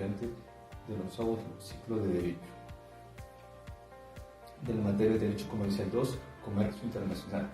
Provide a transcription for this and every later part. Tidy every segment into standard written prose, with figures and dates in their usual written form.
estudiante del 11º ciclo de Derecho, de la materia de Derecho Comercial 2, Comercio Internacional.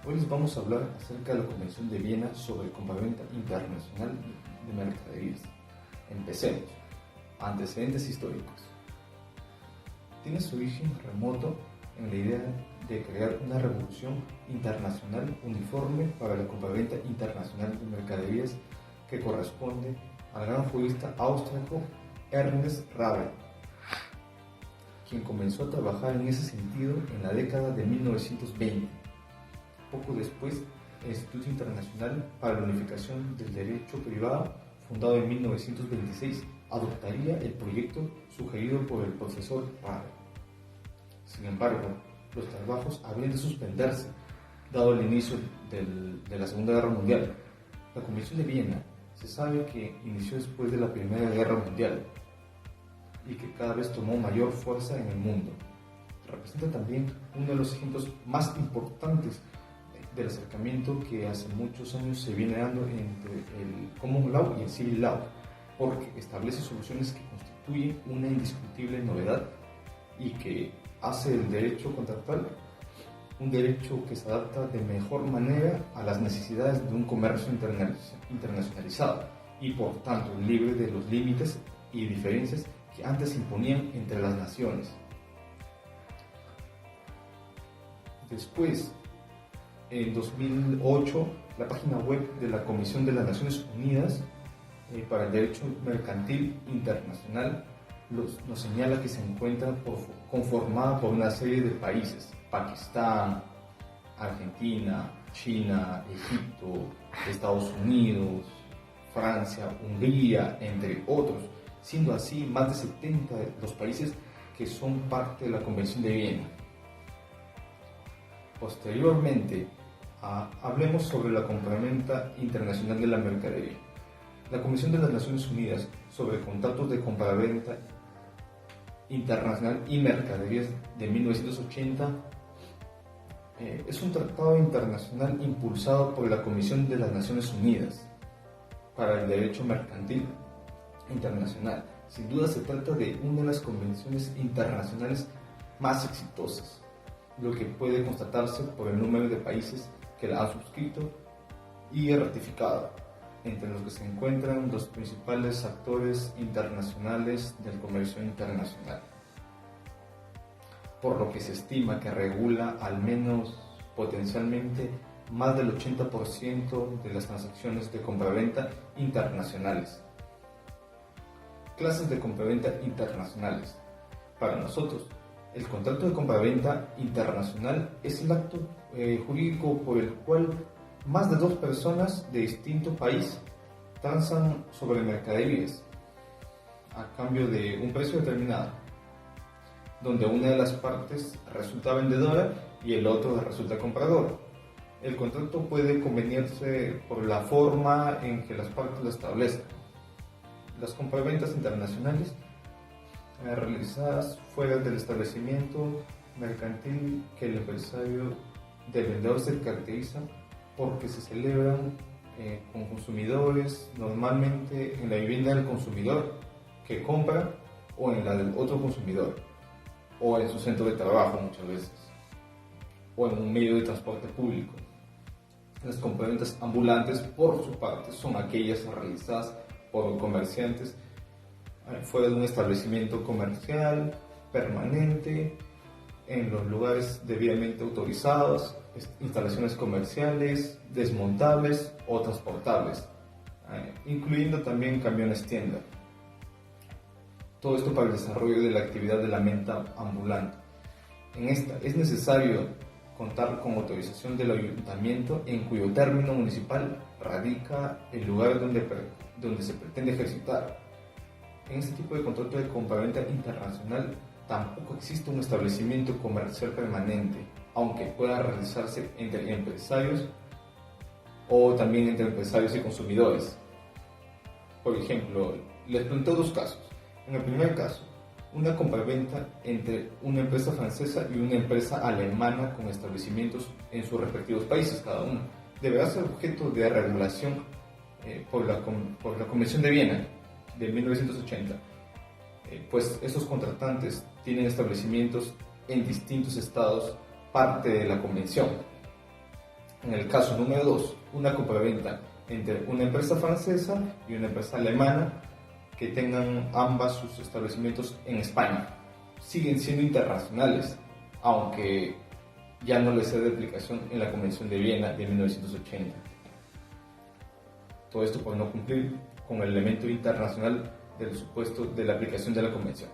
Hoy les vamos a hablar acerca de la Convención de Viena sobre compraventa internacional de mercaderías. Empecemos. Antecedentes históricos. Tiene su origen remoto en la idea de crear una revolución internacional uniforme para la compraventa internacional de mercaderías que corresponde al gran jurista austríaco Ernest Rabel, quien comenzó a trabajar en ese sentido en la década de 1920. Poco después, el Instituto Internacional para la Unificación del Derecho Privado, fundado en 1926, adoptaría el proyecto sugerido por el profesor Rabel. Sin embargo, los trabajos habían de suspenderse, dado el inicio de la Segunda Guerra Mundial. La Convención de Viena se sabe que inició después de la Primera Guerra Mundial y que cada vez tomó mayor fuerza en el mundo. Representa también uno de los ejemplos más importantes del acercamiento que hace muchos años se viene dando entre el Common Law y el Civil Law, porque establece soluciones que constituyen una indiscutible novedad y que hace el derecho contractual un derecho que se adapta de mejor manera a las necesidades de un comercio internacionalizado y por tanto libre de los límites y diferencias que antes se imponían entre las naciones. Después, en 2008, la página web de la Comisión de las Naciones Unidas para el Derecho Mercantil Internacional nos señala que se encuentra conformada por una serie de países: Pakistán, Argentina, China, Egipto, Estados Unidos, Francia, Hungría, entre otros, siendo así más de 70 los países que son parte de la Convención de Viena. Posteriormente, hablemos sobre la compraventa internacional de la mercadería. La Comisión de las Naciones Unidas sobre Contratos de Compraventa Internacional y Mercaderías de 1980 es un tratado internacional impulsado por la Comisión de las Naciones Unidas para el Derecho Mercantil Internacional. Sin duda se trata de una de las convenciones internacionales más exitosas, lo que puede constatarse por el número de países que la han suscrito y ratificado, entre los que se encuentran los principales actores internacionales del comercio internacional, por lo que se estima que regula al menos potencialmente más del 80% de las transacciones de compraventa internacionales. Clases de compraventa internacionales. Para nosotros, el contrato de compraventa internacional es el acto jurídico por el cual más de dos personas de distinto país transan sobre mercaderías a cambio de un precio determinado, donde una de las partes resulta vendedora y el otro resulta comprador. El contrato puede convenirse por la forma en que las partes lo establezcan. Las compraventas internacionales realizadas fuera del establecimiento mercantil que el empresario del vendedor se caracteriza porque se celebran con consumidores, normalmente en la vivienda del consumidor que compra o en la del otro consumidor, o en su centro de trabajo muchas veces, o en un medio de transporte público. Las compraventas ambulantes, por su parte, son aquellas realizadas por comerciantes fuera de un establecimiento comercial permanente, en los lugares debidamente autorizados, instalaciones comerciales, desmontables o transportables, incluyendo también camiones tienda. Todo esto para el desarrollo de la actividad de la venta ambulante. En esta es necesario contar con autorización del ayuntamiento en cuyo término municipal radica el lugar donde se pretende ejercitar. En este tipo de contrato de compraventa internacional tampoco existe un establecimiento comercial permanente, aunque pueda realizarse entre empresarios o también entre empresarios y consumidores. Por ejemplo, les planteo dos casos. En el primer caso, una compraventa entre una empresa francesa y una empresa alemana con establecimientos en sus respectivos países cada uno. Deberá ser objeto de regulación por la Convención de Viena, de 1980, pues esos contratantes tienen establecimientos en distintos estados, parte de la convención. En el caso número 2, una compraventa entre una empresa francesa y una empresa alemana que tengan ambas sus establecimientos en España. Siguen siendo internacionales, aunque ya no les es de aplicación en la Convención de Viena de 1980. Todo esto por no cumplir con el elemento internacional del supuesto de la aplicación de la Convención,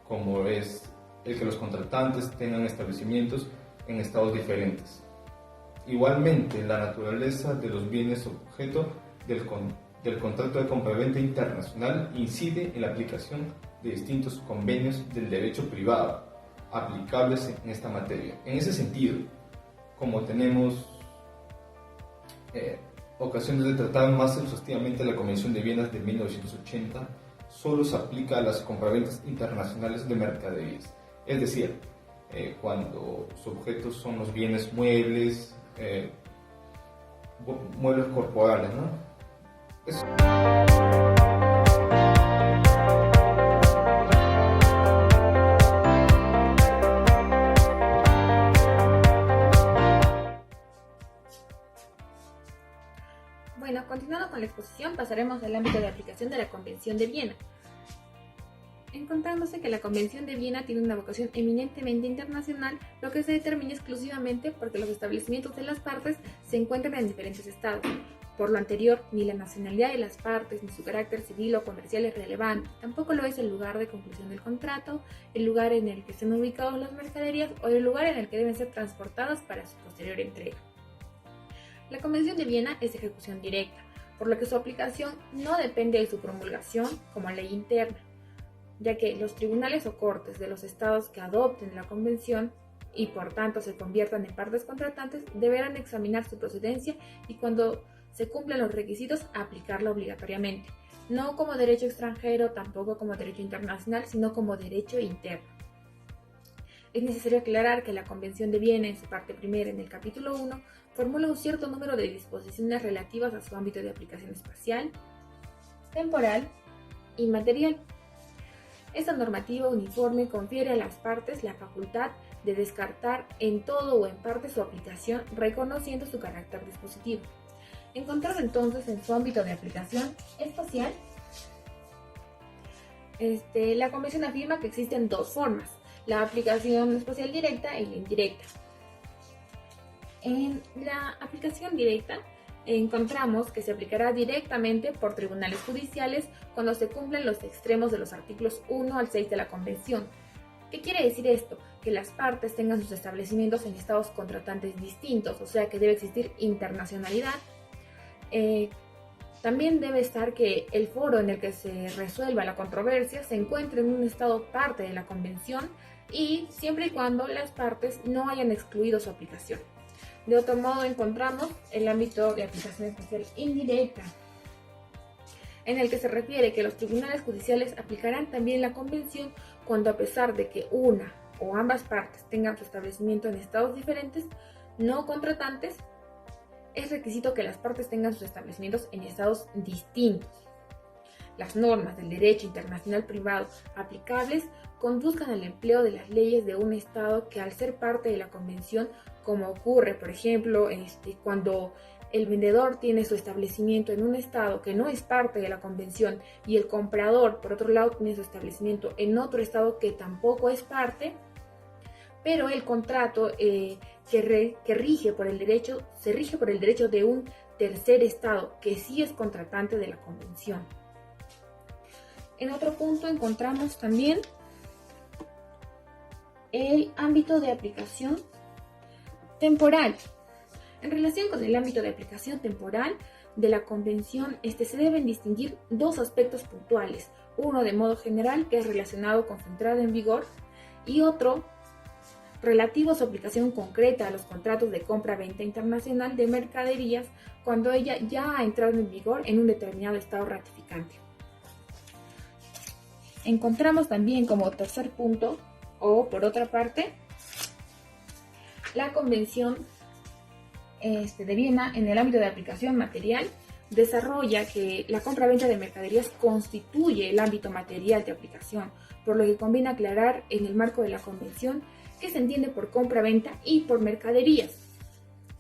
como es el que los contratantes tengan establecimientos en estados diferentes. Igualmente, la naturaleza de los bienes objeto del contrato de compraventa internacional incide en la aplicación de distintos convenios del derecho privado aplicables en esta materia. En ese sentido, como tenemos ocasiones de tratar más exhaustivamente la Convención de Viena de 1980, solo se aplica a las compraventas internacionales de mercaderías, es decir, cuando sus objetos son los bienes muebles, muebles corporales, ¿no? Eso. Bueno, continuando con la exposición, pasaremos al ámbito de aplicación de la Convención de Viena. Encontrándose que la Convención de Viena tiene una vocación eminentemente internacional, lo que se determina exclusivamente porque los establecimientos de las partes se encuentran en diferentes estados. Por lo anterior, ni la nacionalidad de las partes ni su carácter civil o comercial es relevante, tampoco lo es el lugar de conclusión del contrato, el lugar en el que estén ubicados las mercaderías o el lugar en el que deben ser transportadas para su posterior entrega. La Convención de Viena es de ejecución directa, por lo que su aplicación no depende de su promulgación como ley interna, ya que los tribunales o cortes de los estados que adopten la convención y por tanto se conviertan en partes contratantes deberán examinar su procedencia y cuando se cumplan los requisitos aplicarla obligatoriamente, no como derecho extranjero, tampoco como derecho internacional, sino como derecho interno. Es necesario aclarar que la Convención de Viena en su parte primera en el capítulo 1 formula un cierto número de disposiciones relativas a su ámbito de aplicación espacial, temporal y material. Esta normativa uniforme confiere a las partes la facultad de descartar en todo o en parte su aplicación, reconociendo su carácter dispositivo. Encontrado entonces en su ámbito de aplicación espacial, la Convención afirma que existen dos formas, la aplicación espacial directa y la indirecta. En la aplicación directa encontramos que se aplicará directamente por tribunales judiciales cuando se cumplen los extremos de los artículos 1 al 6 de la Convención. ¿Qué quiere decir esto? Que las partes tengan sus establecimientos en estados contratantes distintos, o sea que debe existir internacionalidad. También debe estar que el foro en el que se resuelva la controversia se encuentre en un estado parte de la Convención y siempre y cuando las partes no hayan excluido su aplicación. De otro modo encontramos el ámbito de aplicación espacial indirecta, en el que se refiere que los tribunales judiciales aplicarán también la Convención cuando a pesar de que una o ambas partes tengan su establecimiento en estados diferentes, no contratantes, es requisito que las partes tengan sus establecimientos en estados distintos. Las normas del derecho internacional privado aplicables conduzcan al empleo de las leyes de un estado que al ser parte de la Convención, como ocurre, por ejemplo, cuando el vendedor tiene su establecimiento en un estado que no es parte de la Convención y el comprador, por otro lado, tiene su establecimiento en otro estado que tampoco es parte, pero el contrato se rige por el derecho de un tercer estado que sí es contratante de la Convención. En otro punto encontramos también el ámbito de aplicación temporal. En relación con el ámbito de aplicación temporal de la Convención, se deben distinguir dos aspectos puntuales, uno de modo general que es relacionado con su entrada en vigor y otro relativo a su aplicación concreta a los contratos de compra-venta internacional de mercaderías cuando ella ya ha entrado en vigor en un determinado estado ratificante. Encontramos también como tercer punto, o por otra parte, la Convención de Viena en el ámbito de aplicación material desarrolla que la compra-venta de mercaderías constituye el ámbito material de aplicación, por lo que conviene aclarar en el marco de la Convención qué se entiende por compra-venta y por mercaderías.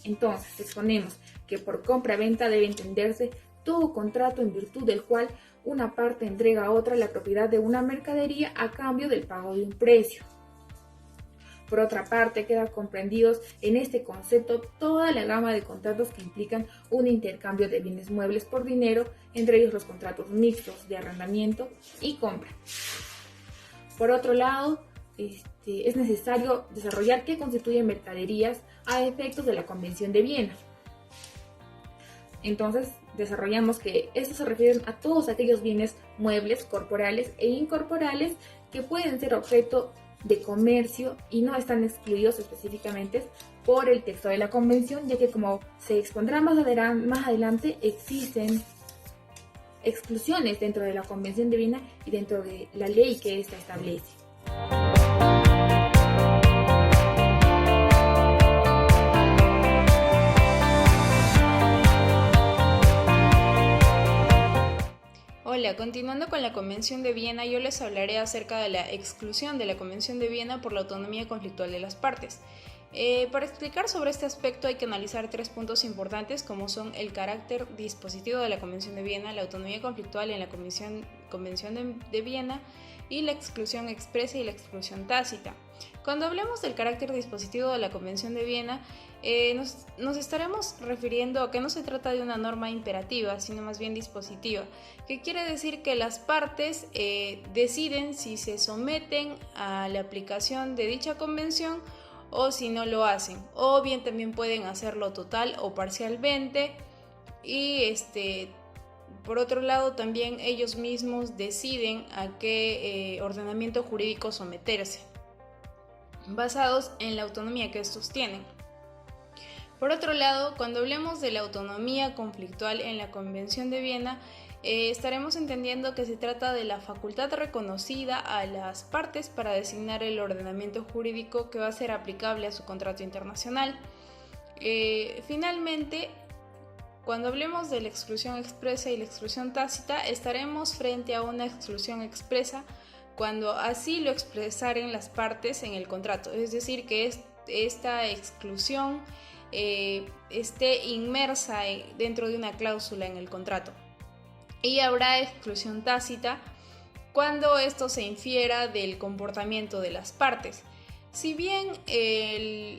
Entonces, exponemos que por compra-venta debe entenderse todo contrato en virtud del cual una parte entrega a otra la propiedad de una mercadería a cambio del pago de un precio. Por otra parte, quedan comprendidos en este concepto toda la gama de contratos que implican un intercambio de bienes muebles por dinero, entre ellos los contratos mixtos de arrendamiento y compra. Por otro lado, es necesario desarrollar qué constituyen mercaderías a efectos de la Convención de Viena. Entonces, desarrollamos que estos se refieren a todos aquellos bienes muebles, corporales e incorporales que pueden ser objeto de comercio y no están excluidos específicamente por el texto de la Convención, ya que, como se expondrá más adelante, existen exclusiones dentro de la Convención de Viena y dentro de la ley que ésta establece. Hola, continuando con la Convención de Viena, yo les hablaré acerca de la exclusión de la Convención de Viena por la autonomía conflictual de las partes. Para explicar sobre este aspecto hay que analizar 3 puntos importantes, como son el carácter dispositivo de la Convención de Viena, la autonomía conflictual en la Convención de Viena y la exclusión expresa y la exclusión tácita. Cuando hablemos del carácter dispositivo de la Convención de Viena, nos estaremos refiriendo a que no se trata de una norma imperativa, sino más bien dispositiva, que quiere decir que las partes deciden si se someten a la aplicación de dicha convención o si no lo hacen, o bien también pueden hacerlo total o parcialmente, y por otro lado también ellos mismos deciden a qué ordenamiento jurídico someterse, basados en la autonomía que estos tienen. Por otro lado, cuando hablemos de la autonomía conflictual en la Convención de Viena, estaremos entendiendo que se trata de la facultad reconocida a las partes para designar el ordenamiento jurídico que va a ser aplicable a su contrato internacional. Finalmente, cuando hablemos de la exclusión expresa y la exclusión tácita, estaremos frente a una exclusión expresa cuando así lo expresaren las partes en el contrato, es decir, que esta exclusión esté inmersa dentro de una cláusula en el contrato. Y habrá exclusión tácita cuando esto se infiera del comportamiento de las partes. Si bien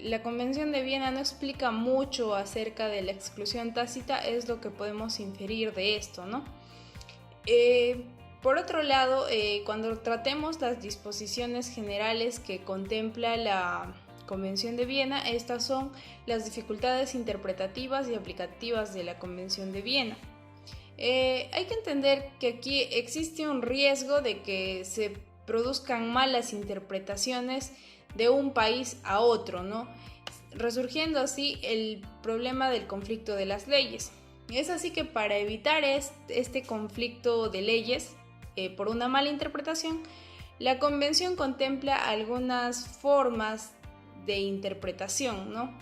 la Convención de Viena no explica mucho acerca de la exclusión tácita, es lo que podemos inferir de esto, ¿no? Por otro lado, cuando tratemos las disposiciones generales que contempla la Convención de Viena, estas son las dificultades interpretativas y aplicativas de la Convención de Viena. Hay que entender que aquí existe un riesgo de que se produzcan malas interpretaciones de un país a otro, ¿no? Resurgiendo así el problema del conflicto de las leyes. Es así que para evitar este conflicto de leyes por una mala interpretación, la Convención contempla algunas formas de interpretación, ¿no?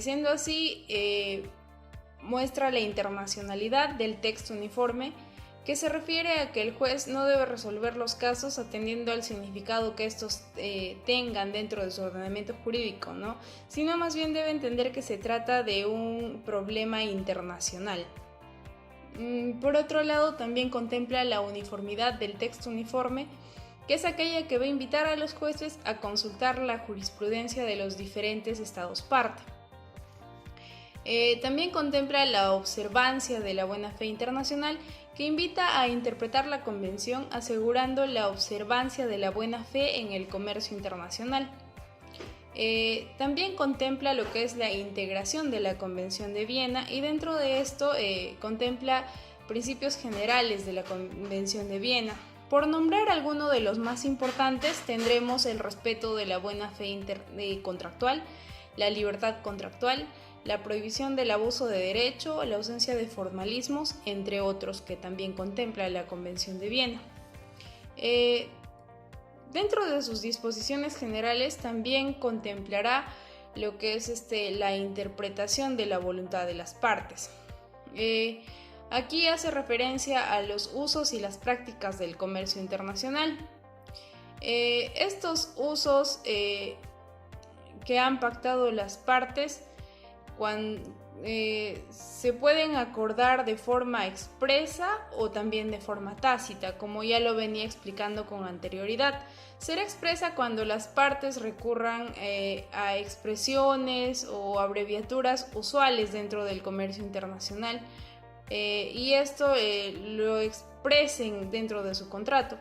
Siendo así, muestra la internacionalidad del texto uniforme, que se refiere a que el juez no debe resolver los casos atendiendo al significado que estos tengan dentro de su ordenamiento jurídico, ¿no? Sino más bien debe entender que se trata de un problema internacional. Por otro lado, también contempla la uniformidad del texto uniforme, que es aquella que va a invitar a los jueces a consultar la jurisprudencia de los diferentes estados parte. También contempla la observancia de la buena fe internacional, que invita a interpretar la Convención asegurando la observancia de la buena fe en el comercio internacional. También contempla lo que es la integración de la Convención de Viena, y dentro de esto contempla principios generales de la Convención de Viena. Por nombrar alguno de los más importantes, tendremos el respeto de la buena fe contractual, la libertad contractual, la prohibición del abuso de derecho, la ausencia de formalismos, entre otros que también contempla la Convención de Viena. Dentro de sus disposiciones generales también contemplará lo que es la interpretación de la voluntad de las partes. Aquí hace referencia a los usos y las prácticas del comercio internacional. Estos usos que han pactado las partes se pueden acordar de forma expresa o también de forma tácita, como ya lo venía explicando con anterioridad. Será expresa cuando las partes recurran a expresiones o abreviaturas usuales dentro del comercio internacional y esto lo expresen dentro de su contrato.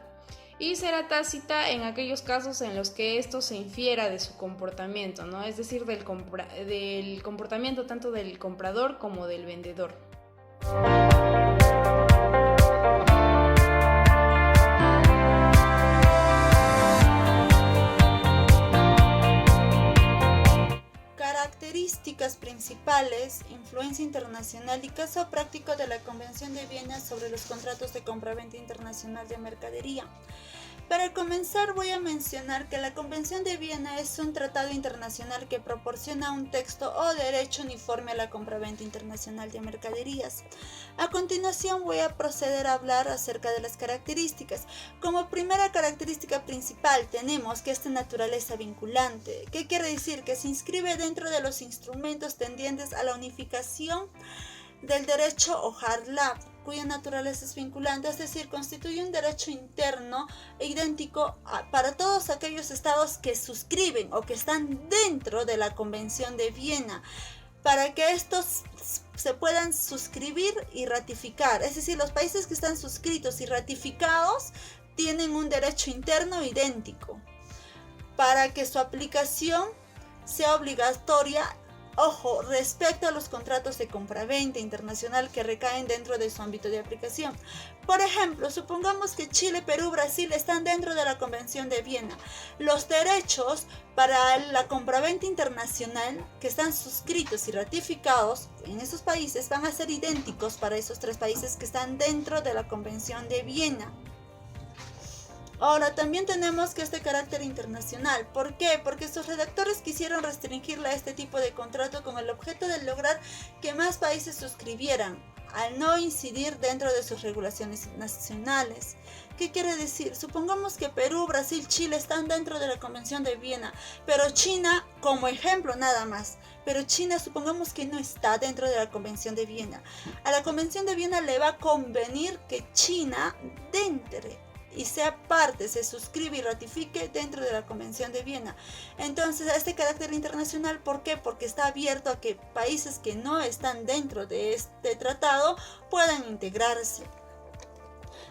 Y será tácita en aquellos casos en los que esto se infiera de su comportamiento, ¿no? Es decir, del comportamiento tanto del comprador como del vendedor. Características principales, influencia internacional y caso práctico de la Convención de Viena sobre los contratos de compraventa internacional de mercadería. Para comenzar voy a mencionar que la Convención de Viena es un tratado internacional que proporciona un texto o derecho uniforme a la compraventa internacional de mercaderías. A continuación voy a proceder a hablar acerca de las características. Como primera característica principal tenemos que es de naturaleza vinculante. ¿Qué quiere decir? Que se inscribe dentro de los instrumentos tendientes a la unificación del derecho o hard law, cuya naturaleza es vinculante, es decir, constituye un derecho interno e idéntico para todos aquellos estados que suscriben o que están dentro de la Convención de Viena, para que estos se puedan suscribir y ratificar. Es decir, los países que están suscritos y ratificados tienen un derecho interno idéntico para que su aplicación sea obligatoria. Ojo, respecto a los contratos de compraventa internacional que recaen dentro de su ámbito de aplicación. Por ejemplo, supongamos que Chile, Perú, Brasil están dentro de la Convención de Viena. Los derechos para la compraventa internacional que están suscritos y ratificados en esos países van a ser idénticos para esos tres países que están dentro de la Convención de Viena. Ahora, también tenemos que este carácter internacional. ¿Por qué? Porque sus redactores quisieron restringirle a este tipo de contrato con el objeto de lograr que más países suscribieran, al no incidir dentro de sus regulaciones nacionales. ¿Qué quiere decir? Supongamos que Perú, Brasil, Chile están dentro de la Convención de Viena, pero China, como ejemplo nada más, pero China supongamos que no está dentro de la Convención de Viena. A la Convención de Viena le va a convenir que China entre y sea parte, se suscribe y ratifique dentro de la Convención de Viena. Entonces, a este carácter internacional, ¿por qué? Porque está abierto a que países que no están dentro de este tratado puedan integrarse.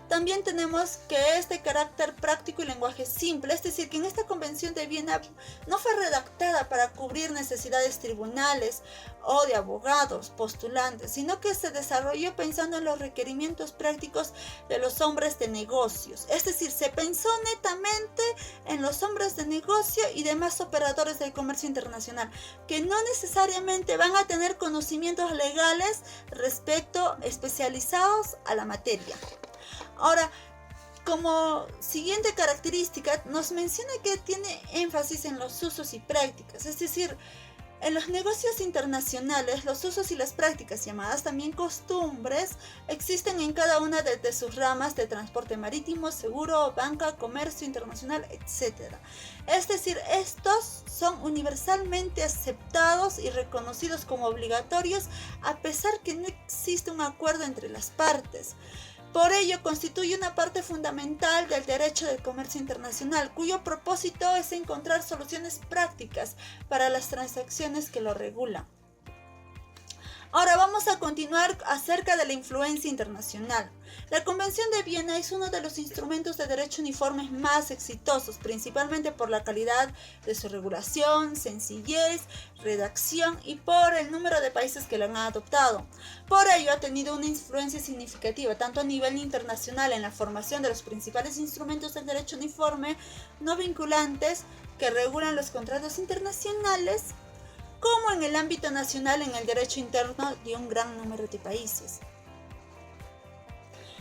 También tenemos que este carácter práctico y lenguaje simple, es decir, que en esta Convención de Viena no fue redactada para cubrir necesidades tribunales o de abogados, postulantes, sino que se desarrolló pensando en los requerimientos prácticos de los hombres de negocios. Es decir, se pensó netamente en los hombres de negocio y demás operadores del comercio internacional, que no necesariamente van a tener conocimientos legales especializados a la materia. Ahora, como siguiente característica, nos menciona que tiene énfasis en los usos y prácticas, es decir, en los negocios internacionales, los usos y las prácticas, llamadas también costumbres, existen en cada una de sus ramas de transporte marítimo, seguro, banca, comercio internacional, etc. Es decir, estos son universalmente aceptados y reconocidos como obligatorios, a pesar que no existe un acuerdo entre las partes. Por ello, constituye una parte fundamental del derecho del comercio internacional, cuyo propósito es encontrar soluciones prácticas para las transacciones que lo regulan. Ahora vamos a continuar acerca de la influencia internacional. La Convención de Viena es uno de los instrumentos de derecho uniforme más exitosos, principalmente por la calidad de su regulación, sencillez, redacción y por el número de países que lo han adoptado. Por ello ha tenido una influencia significativa tanto a nivel internacional en la formación de los principales instrumentos del derecho uniforme no vinculantes que regulan los contratos internacionales, como en el ámbito nacional en el derecho interno de un gran número de países.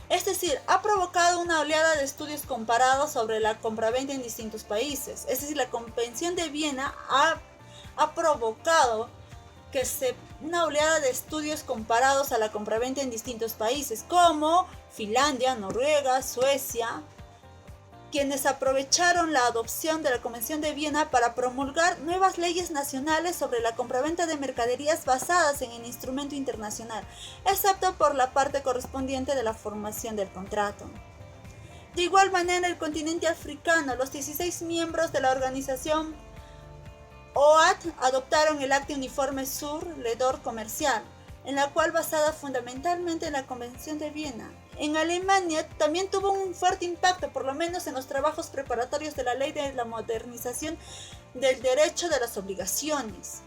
Es decir, ha provocado una oleada de estudios comparados sobre la compraventa en distintos países. Es decir, la Convención de Viena ha provocado que se una oleada de estudios comparados a la compraventa en distintos países, como Finlandia, Noruega, Suecia, quienes aprovecharon la adopción de la Convención de Viena para promulgar nuevas leyes nacionales sobre la compraventa de mercaderías basadas en el instrumento internacional, excepto por la parte correspondiente de la formación del contrato. De igual manera, el continente africano, los 16 miembros de la organización OAT adoptaron el Acta Uniforme Sur Ledor Comercial, en la cual basada fundamentalmente en la Convención de Viena. En Alemania también tuvo un fuerte impacto, por lo menos en los trabajos preparatorios de la Ley de la Modernización del Derecho de las Obligaciones.